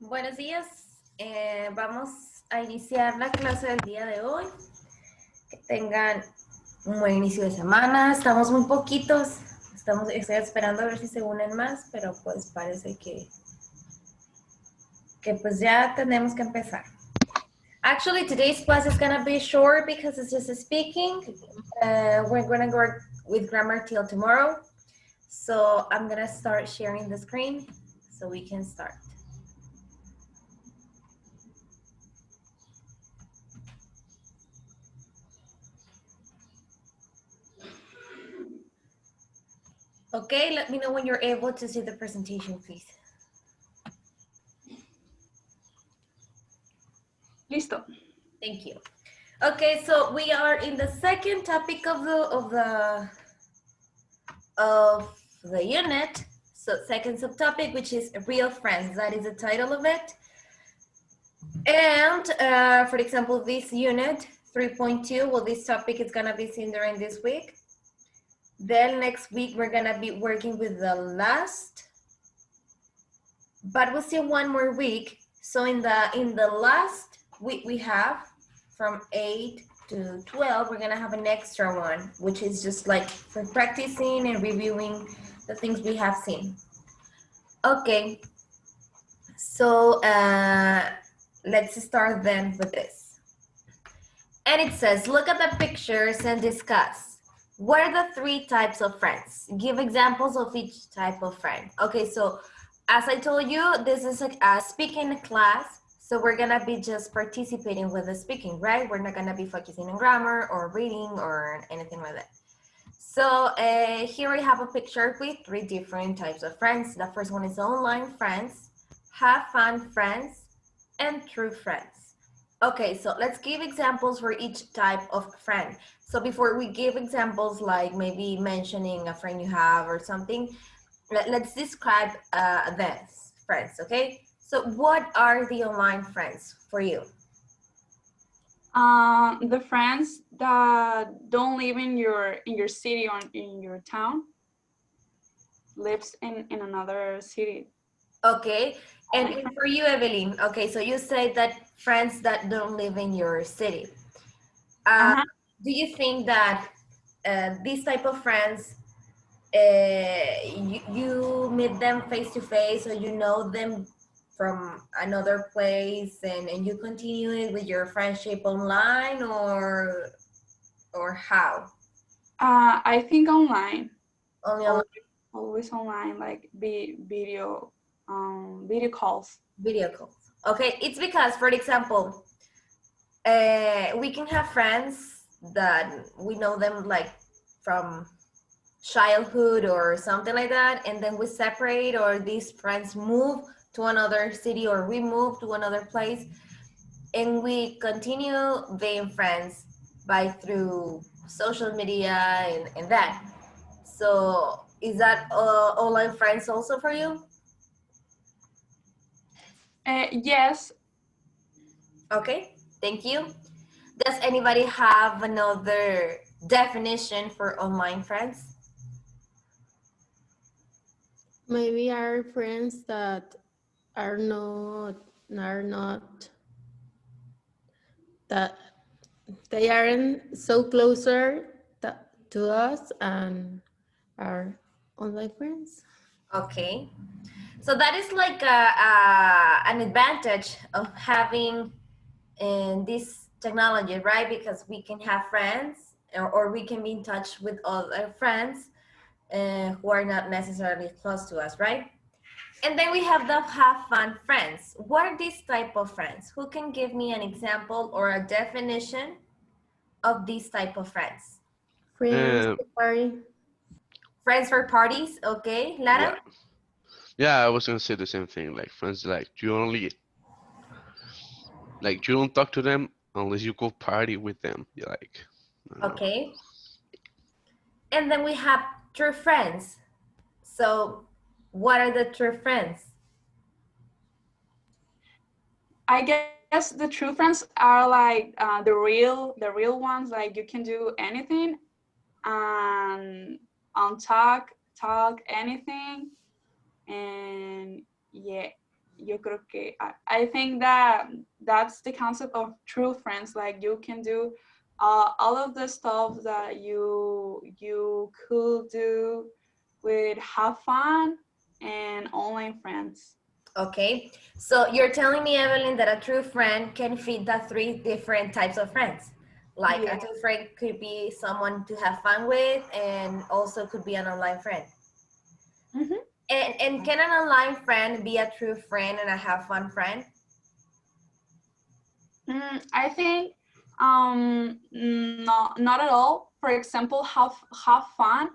Buenos días. Vamos a iniciar la clase del día de hoy. Que tengan un buen inicio de semana. Estamos muy poquitos. Estoy esperando a ver si se unen más, pero pues parece que pues ya tenemos que empezar. Actually, today's class is going to be short because it's just a speaking. We're going to work with grammar till tomorrow. So I'm going to start sharing the screen so we can start. Okay, let me know when you're able to see the presentation, please. Listo. Thank you. Okay, so we are in the second topic of the unit. So second subtopic, which is real friends. That is the title of it. And for example, this unit 3.2, well, this topic is gonna be seen during this week. Then next week we're gonna be working with the last, but we'll see one more week. So in the last week we have from 8 to 12, we're gonna have an extra one, which is just like for practicing and reviewing the things we have seen. Okay, so let's start then with this. And it says, look at the pictures and discuss. What are the 3 types of friends? Give examples of each type of friend. Okay, so as I told you, this is a speaking class. So we're gonna be just participating with the speaking, right? We're not gonna be focusing on grammar or reading or anything like that. So here we have a picture with 3 different types of friends. The first one is online friends, have fun friends, and true friends. Okay, so let's give examples for each type of friend. So before we give examples, like maybe mentioning a friend you have or something, let's describe these friends, okay? So what are the online friends for you? The friends that don't live in your city or in your town, lives in another city. Okay, and for you, Evelyn, okay, so you say that friends that don't live in your city. Do you think that these type of friends, you meet them face to face, or you know them from another place, and you continue it with your friendship online, or how? I think online. Only online. Always online, like video calls. Video calls. Okay, it's because, for example, we can have friends that we know them like from childhood or something like that, and then we separate, or these friends move to another city, or we move to another place, and we continue being friends by through social media and that. So is that online friends also for you? Yes. Okay, thank you. Does anybody have another definition for online friends? Maybe our friends that are not that they aren't so closer to us and are online friends. Okay, so that is like an advantage of having this technology, right? Because we can have friends, or we can be in touch with other friends who are not necessarily close to us, right? And then we have the have fun friends. What are these type of friends? Who can give me an example or a definition of these type of friends? Friends to party. Friends for parties, okay. Lara? Yeah, I was gonna say the same thing. Like friends, you don't talk to them unless you go party with them. You're like, I don't know. Okay. And then we have true friends. So what are the true friends? I guess the true friends are like the real ones. Like you can do anything and talk anything, and yeah, yo creo que I think that that's the concept of true friends. Like you can do all of the stuff that you could do with have fun and online friends. Okay, so you're telling me, Evelyn, that a true friend can fit the three different types of friends. Like a Yeah. true friend could be someone to have fun with and also could be an online friend. Mm-hmm. And can an online friend be a true friend and a have fun friend? I think not at all. For example, have fun.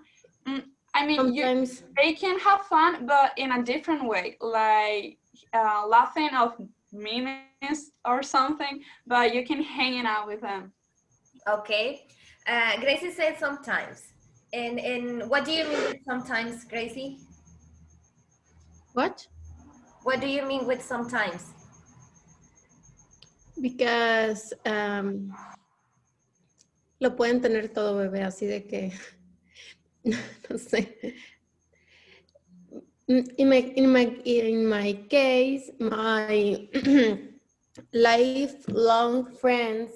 I mean, Sometimes, they can have fun, but in a different way, like laughing of memes or something. But you can hanging out with them. Okay, Gracie said sometimes. And what do you mean with sometimes, Gracie? what? What do you mean with sometimes? Because lo pueden tener todo, bebé, así de que, no sé. In my case, my lifelong friends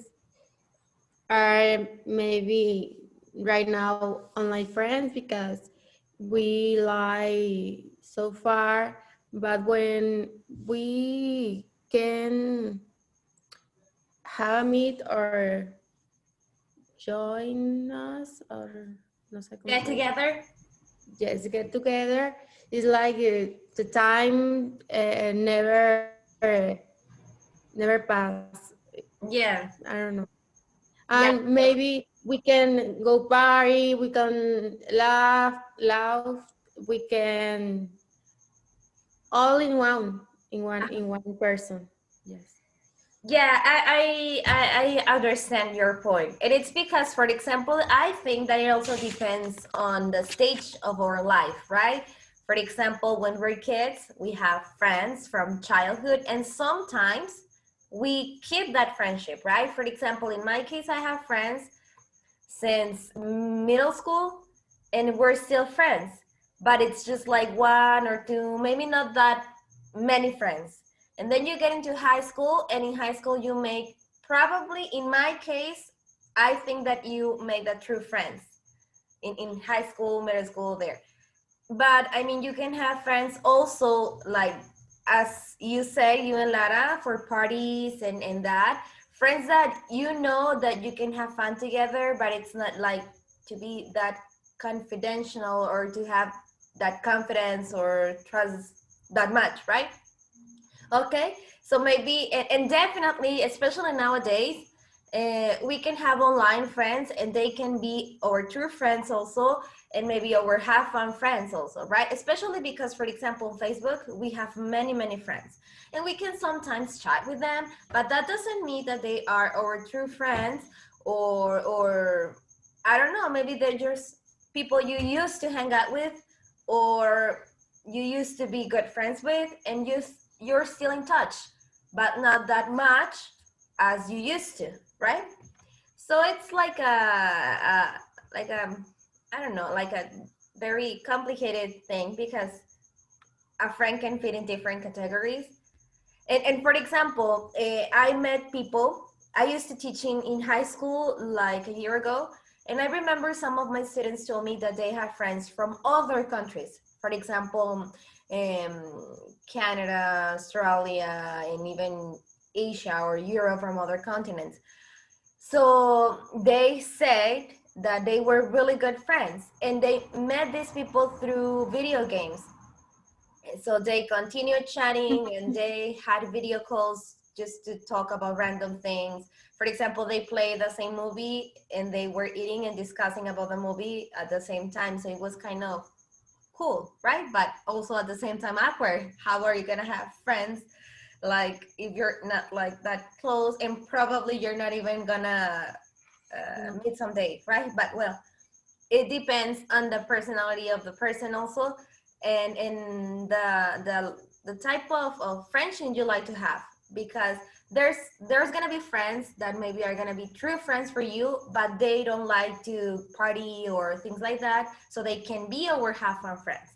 are maybe right now online friends because we lie so far, but when we can have a meet or join us or no sé cómo Get se dice. together? Yes, get together. It's like the time never pass. Yeah. I don't know. Yeah. And maybe we can go party, we can laugh, we can all in one person. Yes. Yeah, I understand your point. And it's because, for example, I think that it also depends on the stage of our life, right? For example, when we're kids, we have friends from childhood, and sometimes we keep that friendship, right? For example, in my case, I have friends since middle school, and we're still friends, but it's just like one or two, maybe not that many friends. And then you get into high school, and in high school you make, probably in my case, I think that you make the true friends in high school, middle school, there. But I mean, you can have friends also, like, as you say, you and Lara, for parties and that. Friends that you know that you can have fun together, but it's not like to be that confidential or to have that confidence or trust that much, right? Okay, so maybe, and definitely, especially nowadays, we can have online friends and they can be our true friends also, and maybe our have fun friends also, right? Especially because, for example, on Facebook, we have many, many friends and we can sometimes chat with them, but that doesn't mean that they are our true friends, or I don't know, maybe they're just people you used to hang out with, or you used to be good friends with, and you're still in touch, but not that much as you used to, right? So it's like a I don't know, like a very complicated thing, because a friend can fit in different categories. And for example, I met people. I used to teach in high school like a year ago, and I remember some of my students told me that they have friends from other countries. For example, Canada, Australia, and even Asia or Europe, from other continents. So they said that they were really good friends, and they met these people through video games. So they continued chatting and they had video calls just to talk about random things. For example, they played the same movie and they were eating and discussing about the movie at the same time. So it was kind of cool, right? But also at the same time awkward. How are you gonna have friends like if you're not like that close, and probably you're not even gonna meet someday, right? But well, it depends on the personality of the person also, and the type of friendship you like to have, because there's gonna be friends that maybe are gonna be true friends for you, but they don't like to party or things like that, so they can be our have fun friends.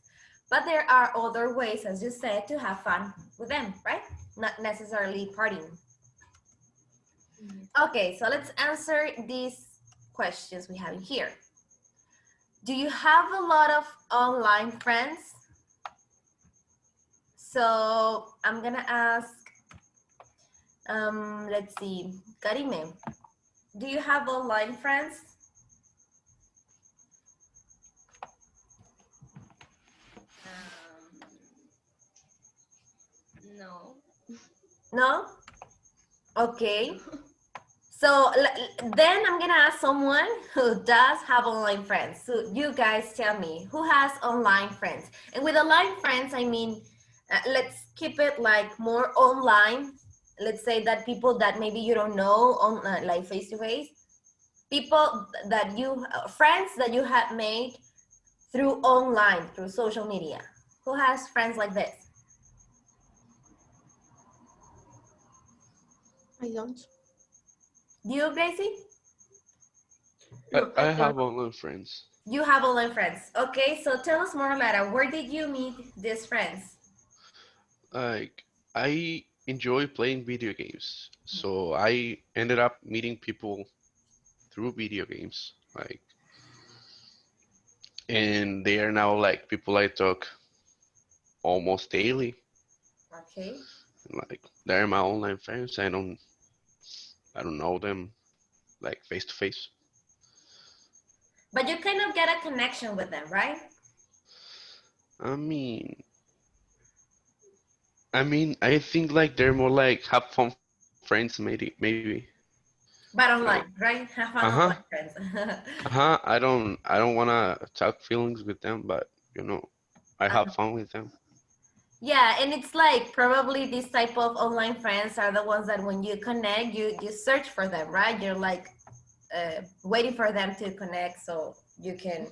But there are other ways, as you said, to have fun with them, right? Not necessarily partying. Okay, so let's answer these questions we have in here. Do you have a lot of online friends? So I'm gonna ask, let's see, Karime, do you have online friends? No. No? Okay. So then I'm gonna ask someone who does have online friends. So you guys tell me, who has online friends? And with online friends, I mean, let's keep it like more online. Let's say that people that maybe you don't know on like face to face, people that you, friends that you have made through online, through social media. Who has friends like this? I don't. You, Gracie? No, I I have don't. online friends. You have online friends. Okay, so tell us more, Lara. Where did you meet these friends? Like, I enjoy playing video games, so I ended up meeting people through video games. Like, and they are now like people I talk almost daily. Okay. Like, they're my online friends. I don't know them like face to face. But you kind of get a connection with them, right? I mean, I think like they're more like have fun friends, maybe. But You know. online, right? Have fun Uh-huh. online friends. Uh-huh. I don't wanna talk feelings with them, but I have fun with them. Yeah, and it's like probably this type of online friends are the ones that when you connect, you search for them, right? You're like waiting for them to connect so you can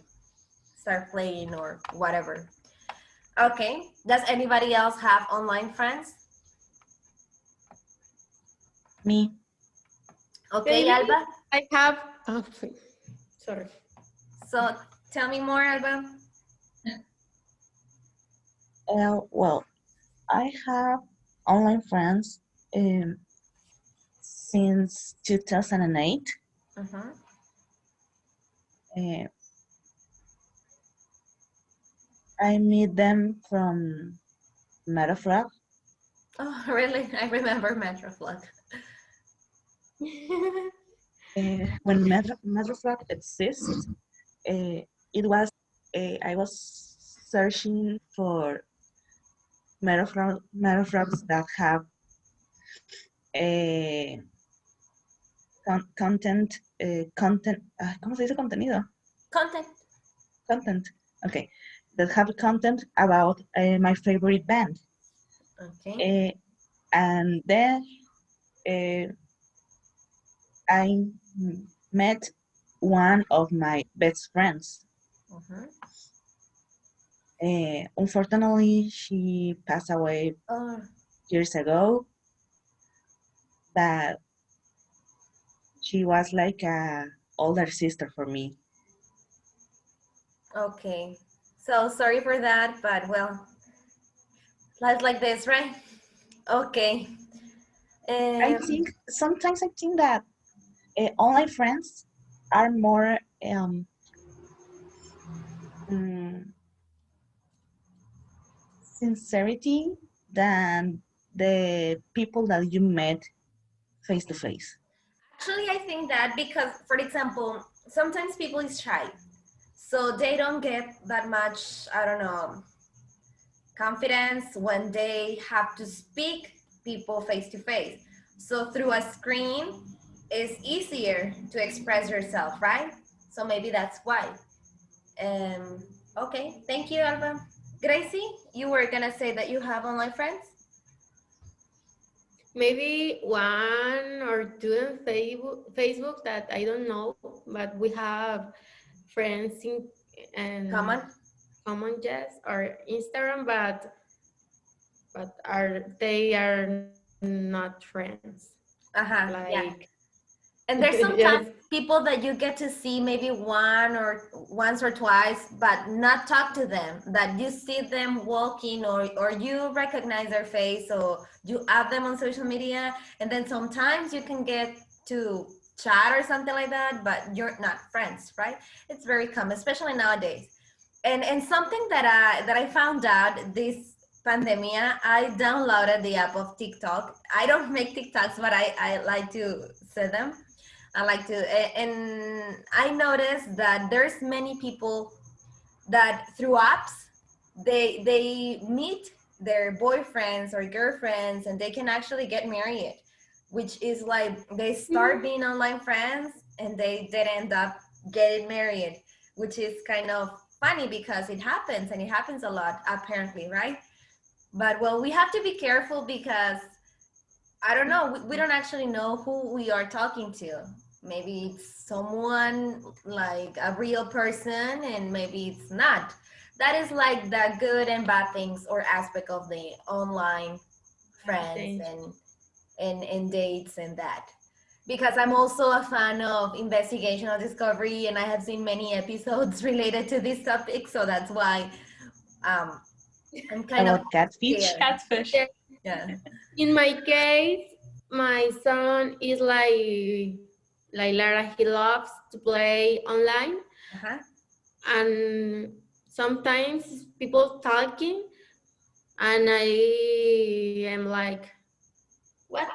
start playing or whatever. Okay. Does anybody else have online friends? Me. Okay, Maybe Alba. I have. Oh, sorry. So tell me more, Alba. Well, I have online friends since 2008. Mm-hmm. Uh, I meet them from Metafrag. Oh, really? I remember Metroflog. When Metafrag exists, it was I was searching for Metafrags that have a content. ¿Cómo se dice contenido? Content. Content. Okay, that have content about my favorite band. Okay. And then I met one of my best friends. Mm-hmm. Unfortunately, she passed away Oh, years ago, but she was like a older sister for me. okay. So sorry for that, but well, life like this, right? Okay. I think sometimes I think that online friends are more mm, sincerity than the people that you met face to face. Actually, I think that because, for example, sometimes people is shy, so they don't get that much, I don't know, confidence when they have to speak people face to face. So through a screen, it's easier to express yourself, right? So maybe that's why. Okay, thank you, Alba. Gracie, you were gonna say that you have online friends? Maybe one or two on Facebook that I don't know, but we have friends in and Common? common, yes, or Instagram, but they are not friends. Uh-huh, Like yeah. And there's sometimes Yes. people that you get to see maybe once or twice, but not talk to them. That you see them walking, or you recognize their face, or you add them on social media, and then sometimes you can get to chat or something like that, but you're not friends, right? It's very common, especially nowadays. And something that I found out this pandemia, I downloaded the app of TikTok. I don't make TikToks, but I like to see them. I like to, and I noticed that there's many people that through apps they meet their boyfriends or girlfriends, and they can actually get married, which is like they start being online friends and they did end up getting married, which is kind of funny because it happens, and it happens a lot apparently, right? But well, we have to be careful because I don't know. We don't actually know who we are talking to. Maybe it's someone like a real person, and maybe it's not. That is like the good and bad things or aspect of the online friends Thanks. and dates and that. Because I'm also a fan of investigational discovery, and I have seen many episodes related to this topic, so that's why um, I'm kind of About catfish. scared. Catfish. Yeah. Yeah. In my case, my son is like Lara. He loves to play online, Uh-huh. and sometimes people talking, and I am like, what?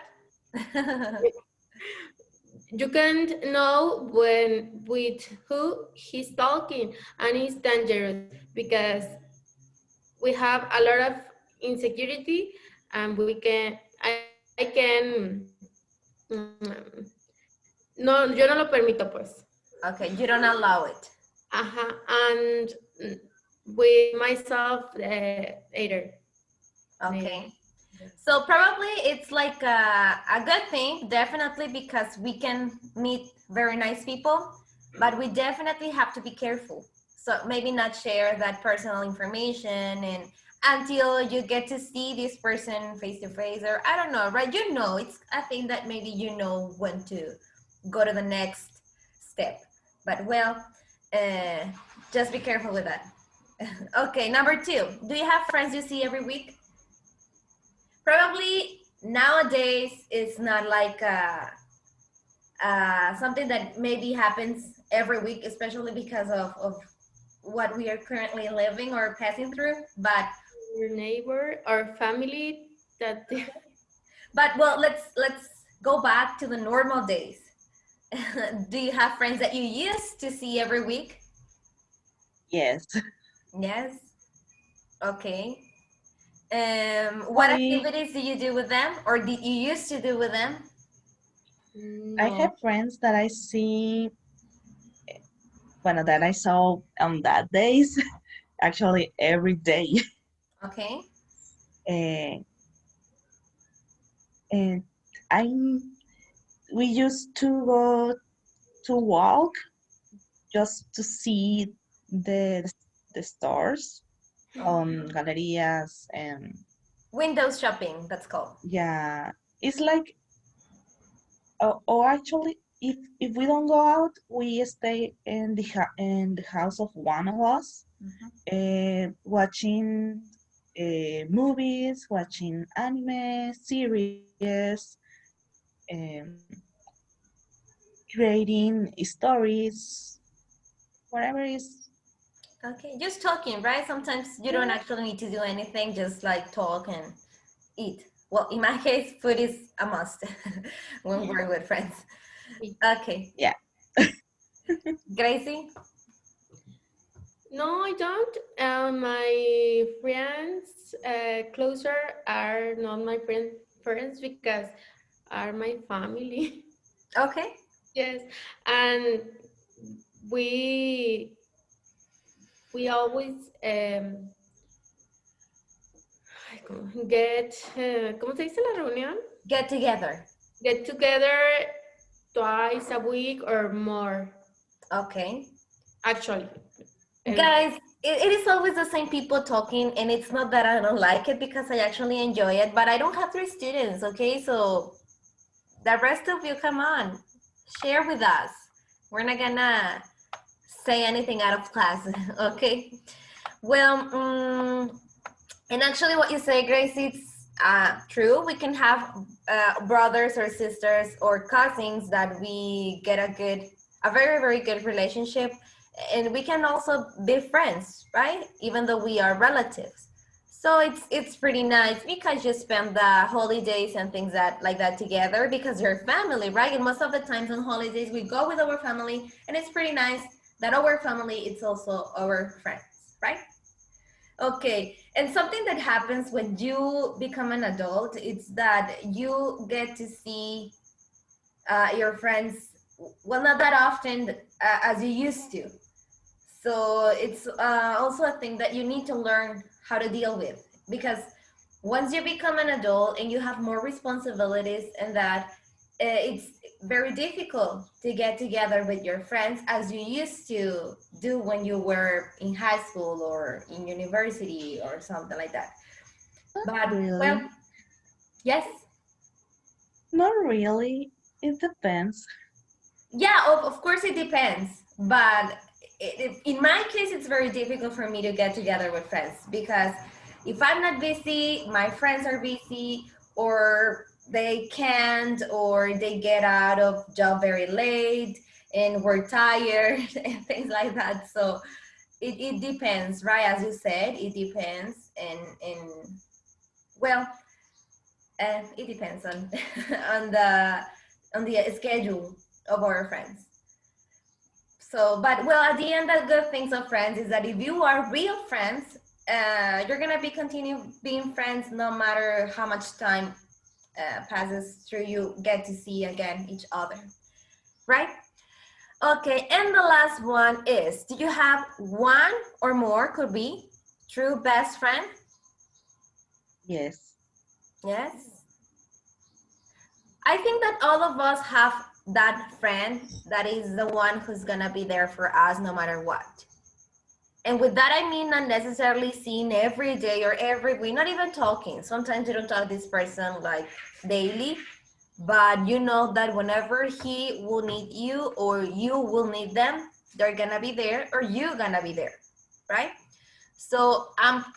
You can't know when with who he's talking, and it's dangerous because we have a lot of insecurity, and I can no, yo no lo permito, pues. Okay, you don't allow it. And with myself later. Okay. So probably it's like a good thing, definitely, because we can meet very nice people, but we definitely have to be careful. So maybe not share that personal information and until you get to see this person face to face, or I don't know, right? You know, it's a thing that maybe you know when to go to the next step. But well, uh, just be careful with that. Okay, number 2. Do you have friends you see every week? Probably nowadays it's not like something that maybe happens every week, especially because of what we are currently living or passing through. Your neighbor or family that But well, let's go back to the normal days. Do you have friends that you used to see every week? Yes. Yes. Okay. What Only activities do you do with them, or did you used to do with them? I no. have friends that I see, well, that I saw on that days, actually every day. Okay. Uh, and I'm we used to go to walk just to see the the stores on gallerias, and Windows shopping, that's called. yeah, it's like, or actually, if we don't go out, we stay in in the house of one of us, watching movies, watching anime series, um, creating stories, whatever is. Okay, just talking, right? Sometimes you don't Yeah. actually need to do anything, just like talk and eat. Well, in my case, food is a must when we're with friends. Okay, Yeah. Gracie? No, I don't. My friends closer are not my friends because are my family. Okay, Yes, and we we always ay, get ¿cómo se dice la reunión? get together. Get together twice a week or more. Okay. Actually, Guys, it is always the same people talking, and it's not that I don't like it because I actually enjoy it, but I don't have 3 students, okay? So the rest of you, come on. Share with us. We're not gonna say anything out of class, okay? Well, and actually what you say, Grace, it's true. We can have brothers or sisters or cousins that we get a very, very good relationship. And we can also be friends, right? Even though we are relatives. So it's pretty nice because you spend the holidays and things like that together because you're family, right? And most of the times on holidays we go with our family, and it's pretty nice that our family is also our friends, right? Okay, and something that happens when you become an adult, it's that you get to see your friends, well, not that often as you used to. So it's also a thing that you need to learn how to deal with, because once you become an adult and you have more responsibilities, and that it's very difficult to get together with your friends as you used to do when you were in high school or in university or something like that. But Really? well, yes, Not really. It depends. yeah, of course it depends, but in my case it's very difficult for me to get together with friends, because if I'm not busy, my friends are busy, or they can't, or they get out of job very late and we're tired and things like that. So it depends, right? As you said, it depends, and well, it depends on on the schedule of our friends. So, but well, at the end, the good things of friends is that if you are real friends, you're gonna be continue being friends no matter how much time passes through. You get to see again each other, right? Okay, and the last one is: do you have one or more? Could be true best friend. Yes. Yes. I think that all of us have that friend that is the one who's gonna be there for us no matter what. And with that, I mean not necessarily seeing every day or every week, not even talking. Sometimes you don't talk to this person like daily, but you know that whenever he will need you or you will need them, they're gonna be there or you're gonna be there, right? So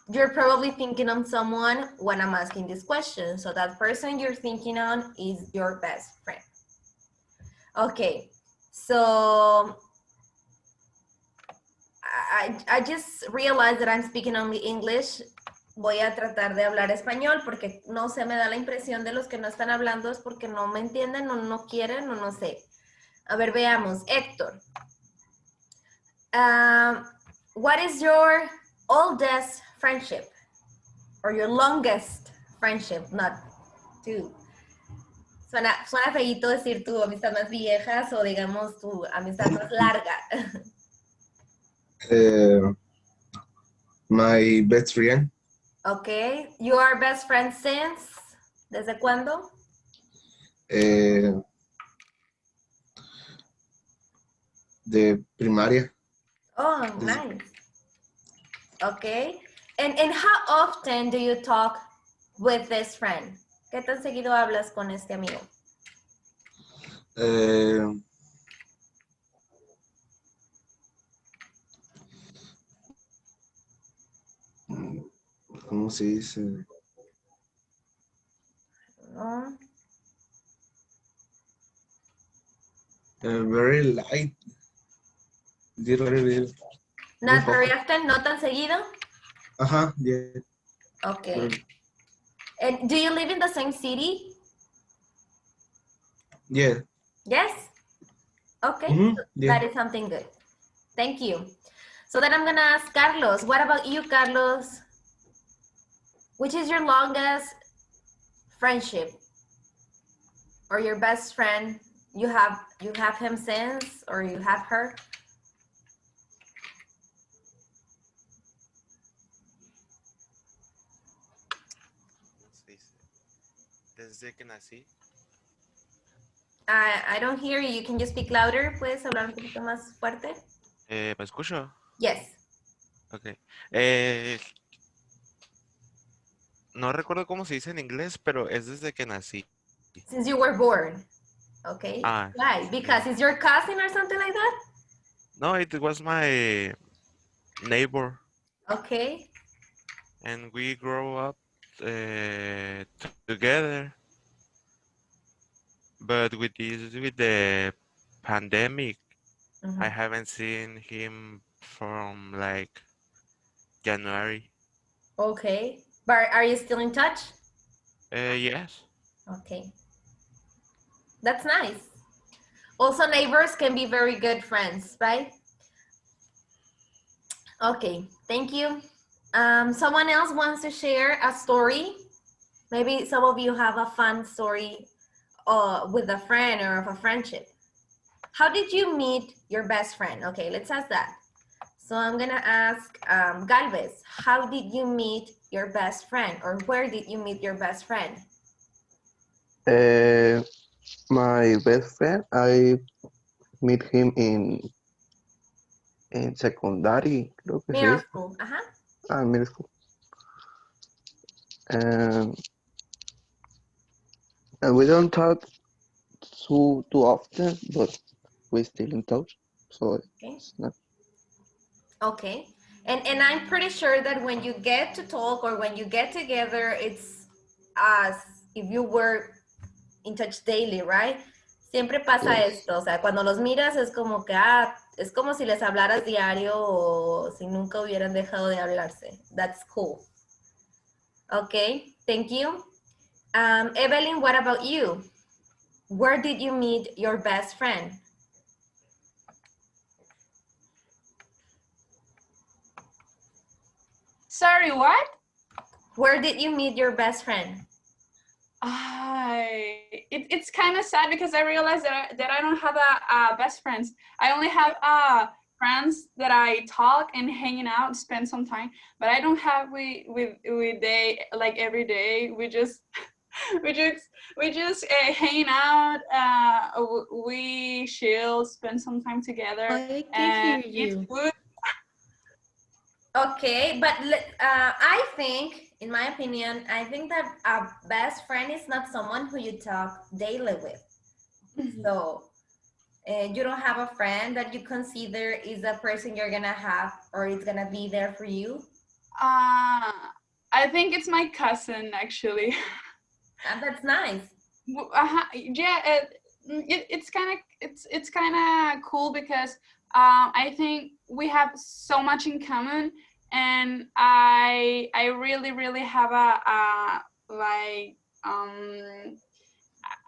you're probably thinking on someone when I'm asking this question. So that person you're thinking on is your best friend. Okay, so I just realized that I'm speaking only English. Voy a tratar de hablar español porque no sé, me da la impresión de los que no están hablando es porque no me entienden o no quieren o no sé. A ver, veamos. Héctor, what is your oldest friendship or your longest friendship? Not two. Suena feíto decir tu amistad más viejas o digamos tu amistad más larga. My best friend, Okay, you are best friends since? ¿Desde cuándo? de primaria. Oh, nice. Okay. And how often do you talk with this friend? ¿Qué tan seguido hablas con este amigo? ¿Cómo se dice? No. Very light. Very Not poco. very often, no tan seguido? Ajá, yeah. Okay. And do you live in the same city? Yeah. Yes? Okay, Yeah. that is something good. Thank you. So then I'm gonna ask Carlos, what about you, Carlos? Which is your longest friendship or your best friend? You have him since, or you have her? Desde que nací. I don't hear you. You can just speak louder. ¿Puedes hablar un poquito más fuerte? ¿Me escucho? Yes. Ok. No recuerdo cómo se dice en inglés, pero es desde que nací. Since you were born. Okay. Ah, Why? Because yeah. it's your cousin or something like that? No, it was my neighbor, Okay. and we grow up together. But with the pandemic, I Mhm. haven't seen him from like January. Okay. But are you still in touch? Yes. Okay. That's nice. Also, neighbors can be very good friends, right? Okay. Thank you. Someone else wants to share a story. Maybe some of you have a fun story with a friend or of a friendship. How did you meet your best friend? Okay, let's ask that. So I'm gonna ask Galvez, how did you meet your best friend, or where did you meet your best friend? Uh, my best friend, I meet him in secondary, creo que se Middle dice. school. Uh-huh. Middle school. And, and we don't talk too often, but we still in touch. So Okay. it's not. Okay. And I'm pretty sure that when you get to talk or when you get together, it's as if you were in touch daily, right? Siempre pasa Yes. esto, o sea, cuando los miras es como que, es como si les hablaras diario o si nunca hubieran dejado de hablarse. That's cool. Okay, thank you. Evelyn, what about you? Where did you meet your best friend? Sorry, what? Where did you meet your best friend? It's kind of sad because I realized that I don't have a best friends. I only have friends that I talk and hanging out, spend some time. But I don't have with they like every day. We just we just hanging out. We chill, spend some time together, I can and hear eat you. food. Okay, but I think, in my opinion, I think that a best friend is not someone who you talk daily with. So you don't have a friend that you consider is a person you're gonna have or is gonna be there for you. I think it's my cousin actually. And that's nice. Yeah, it's kind of cool because I think we have so much in common, and I really have a like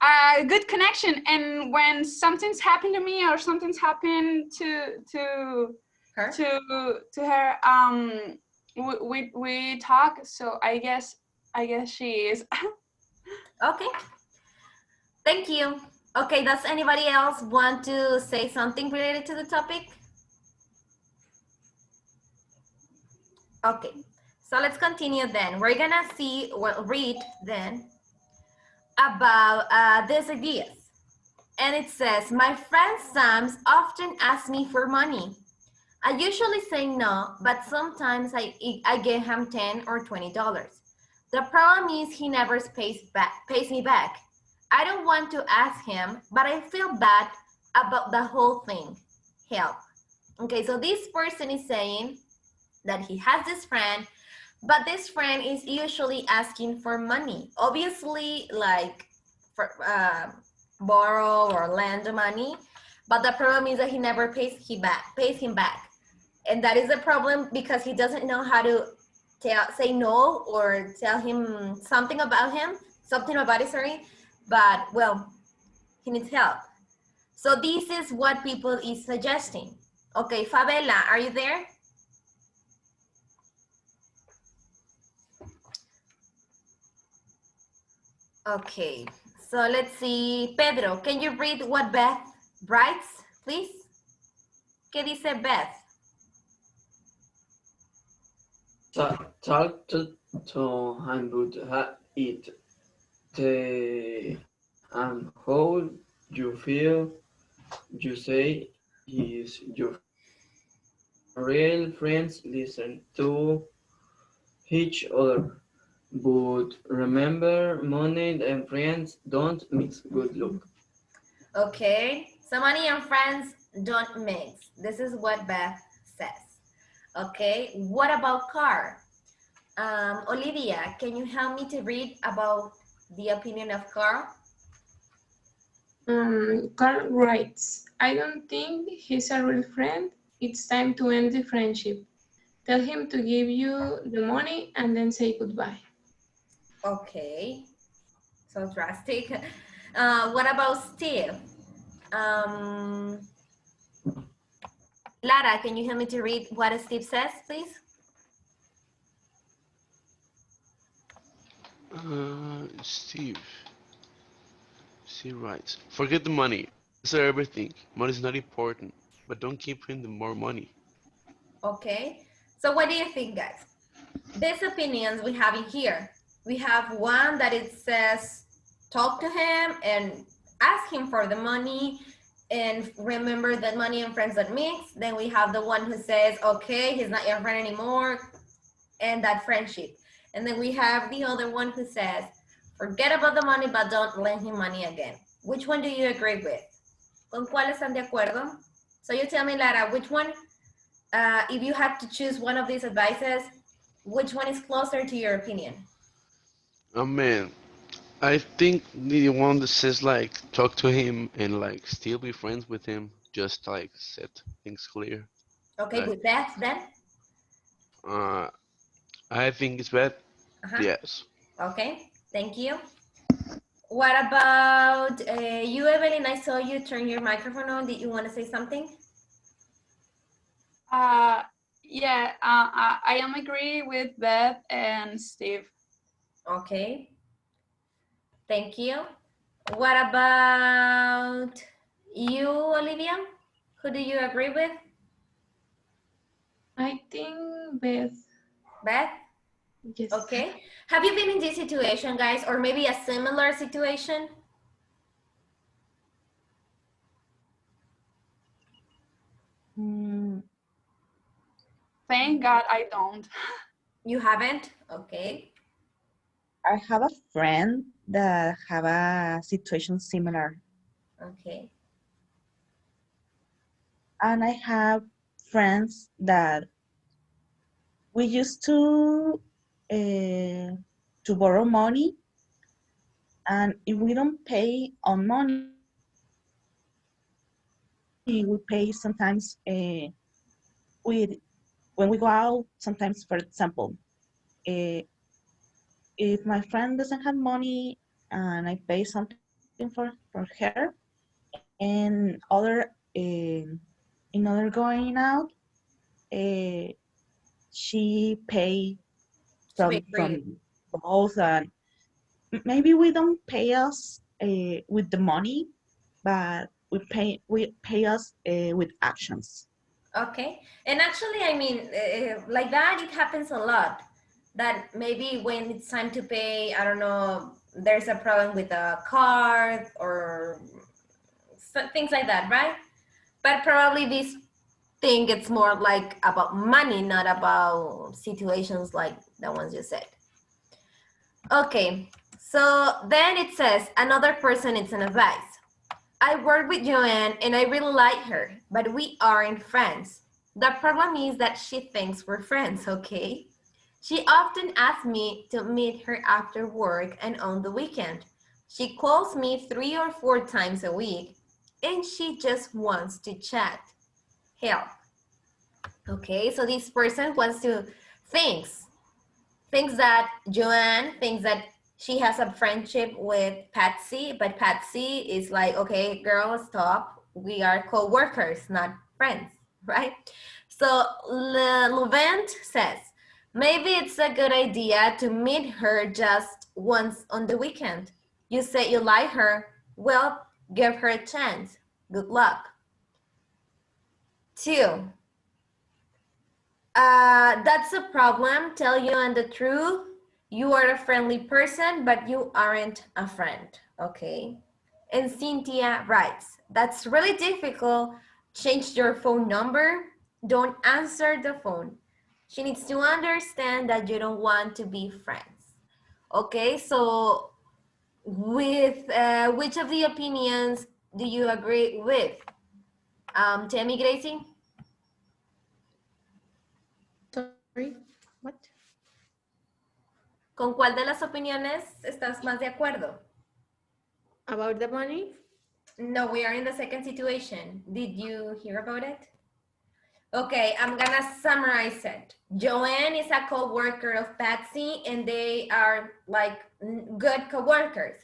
a good connection. And when something's happened to me or something's happened Her? to her, we talk. So I guess she is. Okay, thank you. Okay, does anybody else want to say something related to the topic? Okay, so let's continue then. We're gonna read then about these ideas. And it says, my friend Sam often asks me for money. I usually say no, but sometimes I give him $10 or $20. The problem is he never pays me back. I don't want to ask him, but I feel bad about the whole thing. Help. Okay, so this person is saying that he has this friend, but this friend is usually asking for money. Obviously, like for borrow or lend money, but the problem is that he never pays him back, and that is a problem because he doesn't know how to say no or tell him something about it. Sorry, but well, he needs help. So this is what people is suggesting. Okay, Fabella, are you there? Okay, so let's see. Pedro, can you read what Beth writes, please? ¿Qué dice Beth? Talk to him about it. How you feel. You say he's your friend. Real friends listen to each other. But remember, money and friends don't mix. Good luck. Okay, so money and friends don't mix. This is what Beth says. Okay, what about car? Olivia, can you help me to read about the opinion of Carl? Carl writes, I don't think he's a real friend. It's time to end the friendship. Tell him to give you the money and then say goodbye. Okay, so drastic. What about Steve? Um, Lara, can you help me to read what Steve says, please? Steve. Steve writes, forget the money. Friends are everything. Money is not important, but don't keep him the more money. Okay, so what do you think, guys? These opinions we have in here. We have one that it says, talk to him and ask him for the money and remember that money and friends don't mix. Then we have the one who says, okay, he's not your friend anymore, and that friendship. And then we have the other one who says, forget about the money, but don't lend him money again. Which one do you agree with? ¿Con cuál están de acuerdo? So you tell me, Lara, which one, if you had to choose one of these advices, which one is closer to your opinion? Oh man, I think the one that says like talk to him and like still be friends with him, just like set things clear. Okay, Right? with that then? Uh, I think it's bad. Yes. Okay, thank you. What about you, Evelyn? I saw you turn your microphone on. Did you want to say something? Yeah, I am agree with Beth and Steve. Okay, thank you. What about you, Olivia? Who do you agree with? I think Beth. Beth? Yes. Okay. Have you been in this situation, guys, or maybe a similar situation? Thank God I don't. You haven't? Okay. I have a friend that have a situation similar, Okay. and I have friends that we used to borrow money, and if we don't pay on money, we pay sometimes with when we go out. Sometimes, for example, uh, if my friend doesn't have money and I pay something for her, and in other going out, uh, she pay To be from free. both, and maybe we don't pay us with the money, but we pay us with actions. Okay. And actually, I mean, like that, it happens a lot. That maybe when it's time to pay, I don't know, there's a problem with a card or things like that, right? But probably this thing it's more like about money, not about situations like the ones you said. Okay, so then it says another person, it's an advice. I work with Joanne and I really like her, but we aren't friends. The problem is that she thinks we're friends, okay? She often asks me to meet her after work and on the weekend. She calls me 3 or 4 times a week and she just wants to chat. Help. Okay, so this person wants to thinks that Joanne thinks that she has a friendship with Patsy, but Patsy is like, okay, girl, stop. We are co-workers, not friends, right? So Levent says, maybe it's a good idea to meet her just once on the weekend. You say you like her, well, give her a chance. Good luck. 2, that's a problem. Tell you and the truth. You are a friendly person, but you aren't a friend. Okay. And Cynthia writes, that's really difficult. Change your phone number. Don't answer the phone. She needs to understand that you don't want to be friends. Okay, so with which of the opinions do you agree with? Tammy, Gracie? Sorry, what? ¿Con cuál de las opiniones estás más de acuerdo? About the money? No, we are in the second situation. Did you hear about it? Okay, I'm gonna summarize it. Joanne is a co-worker of Patsy and they are like good co-workers.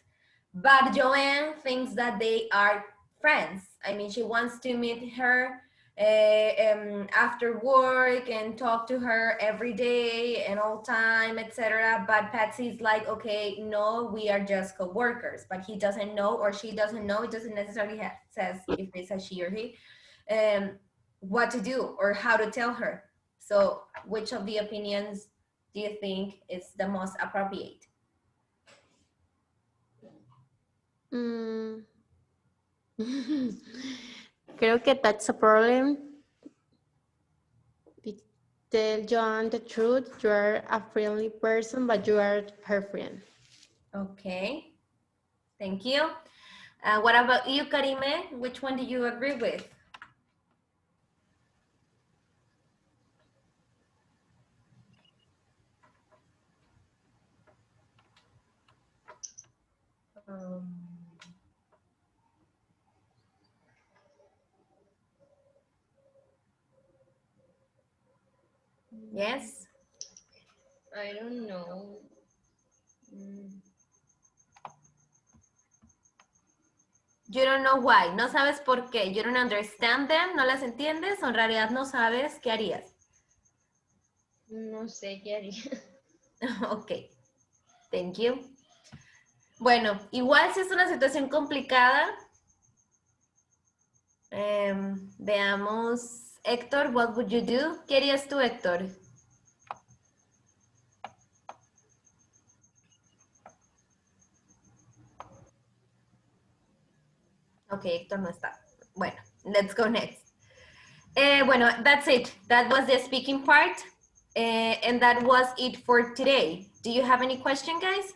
But Joanne thinks that they are friends. I mean, she wants to meet her after work and talk to her every day and all time, etc. But Patsy's like, okay, no, we are just co-workers. But he doesn't know or she doesn't know. It doesn't necessarily says if it's a she or he. What to do or how to tell her. So which of the opinions do you think is the most appropriate? Creo que that's a problem. Tell Joanne the truth. You are a friendly person, but you are her friend. Okay, thank you. What about you, Karime? Which one do you agree with? Yes? I don't know. You don't know why. No sabes por qué. You don't understand them. No las entiendes. O en realidad no sabes qué harías. No sé qué haría. Ok. Thank you. Bueno, igual si es una situación complicada. Veamos. Héctor, what would you do? ¿Qué harías tú, Héctor? Ok, Héctor no está. Bueno, let's go next. Bueno, that's it. That was the speaking part. And that was it for today. Do you have any question, guys?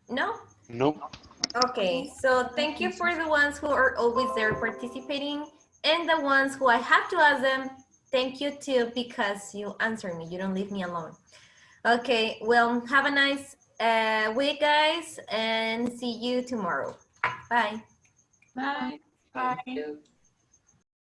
No? Nope. Okay, so thank you for the ones who are always there participating and the ones who I have to ask them, thank you too, because you answer me, you don't leave me alone. Okay, well, have a nice week, guys, and see you tomorrow. Bye. Bye. Bye. Thank you.